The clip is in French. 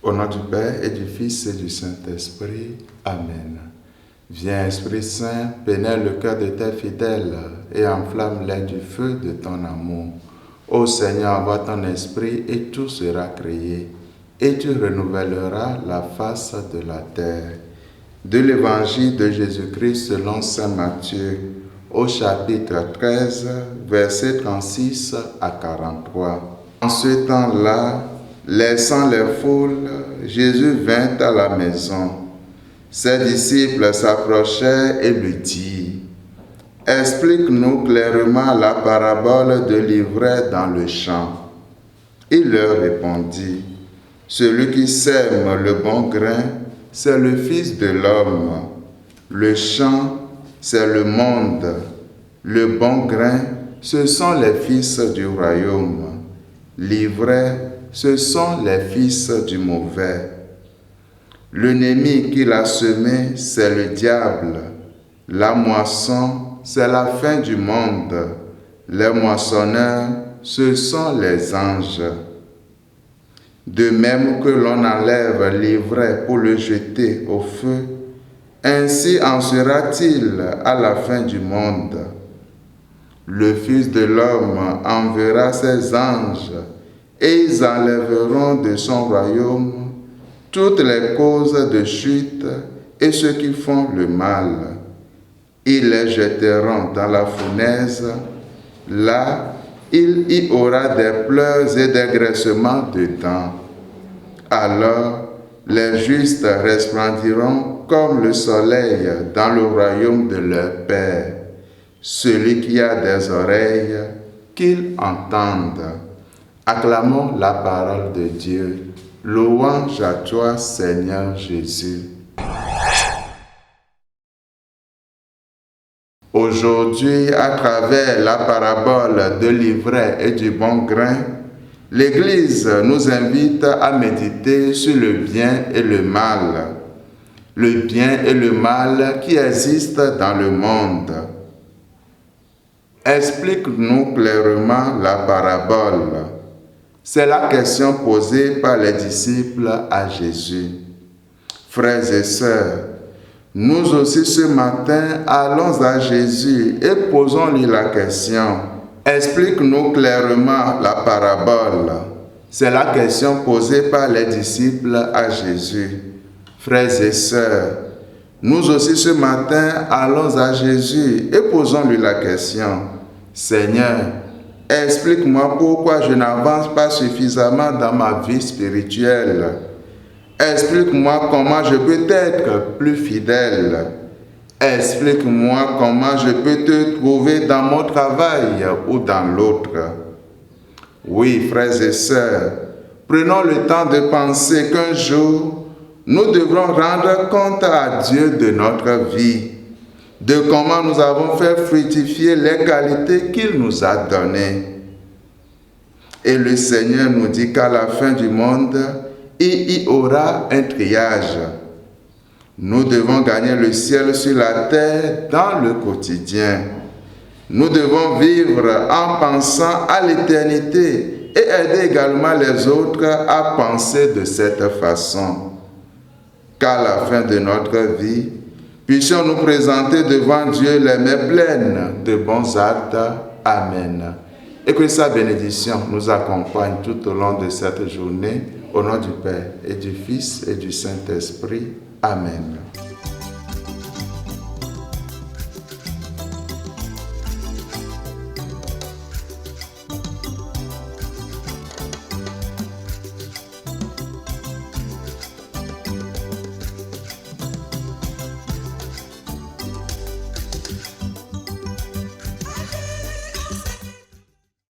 Au nom du Père et du Fils et du Saint-Esprit. Amen. Viens, Esprit Saint, pénètre le cœur de tes fidèles et enflamme-les du feu de ton amour. Ô Seigneur, envoie ton Esprit et tout sera créé, et tu renouvelleras la face de la terre. De l'Évangile de Jésus-Christ selon saint Matthieu, au chapitre 13, versets 36 à 43. En ce temps-là, laissant les foules, Jésus vint à la maison. Ses disciples s'approchèrent et lui dirent: « Explique-nous clairement la parabole de l'ivraie dans le champ. » Il leur répondit: « Celui qui sème le bon grain, c'est le Fils de l'homme. Le champ, c'est le monde. Le bon grain, ce sont les fils du royaume. L'ivraie, ce sont les fils du mauvais. L'ennemi qui l'a semé, c'est le diable. La moisson, c'est la fin du monde. Les moissonneurs, ce sont les anges. De même que l'on enlève l'ivraie pour le jeter au feu, ainsi en sera-t-il à la fin du monde. Le Fils de l'homme enverra ses anges, et ils enlèveront de son royaume toutes les causes de chute et ceux qui font le mal. Ils les jetteront dans la fournaise. Là, il y aura des pleurs et des graissements de dents. Alors, les justes resplendiront comme le soleil dans le royaume de leur Père. Celui qui a des oreilles, qu'il entende. Acclamons la parole de Dieu. Louange à toi, Seigneur Jésus. Aujourd'hui, à travers la parabole de l'ivraie et du bon grain, l'Église nous invite à méditer sur le bien et le mal. Le bien et le mal qui existent dans le monde. Explique-nous clairement la parabole. C'est la question posée par les disciples à Jésus. Frères et sœurs, nous aussi ce matin, allons à Jésus et posons-lui la question. Explique-nous clairement la parabole. C'est la question posée par les disciples à Jésus. Frères et sœurs, nous aussi ce matin, allons à Jésus et posons-lui la question. Seigneur, explique-moi pourquoi je n'avance pas suffisamment dans ma vie spirituelle. Explique-moi comment je peux être plus fidèle. Explique-moi comment je peux te trouver dans mon travail ou dans l'autre. Oui, frères et sœurs, prenons le temps de penser qu'un jour, nous devrons rendre compte à Dieu de notre vie, de comment nous avons fait fructifier les qualités qu'il nous a données. Et le Seigneur nous dit qu'à la fin du monde, il y aura un triage. Nous devons gagner le ciel sur la terre dans le quotidien. Nous devons vivre en pensant à l'éternité et aider également les autres à penser de cette façon. Qu'à la fin de notre vie, puissions nous présenter devant Dieu les mains pleines de bons actes. Amen. Et que sa bénédiction nous accompagne tout au long de cette journée, au nom du Père et du Fils et du Saint-Esprit. Amen.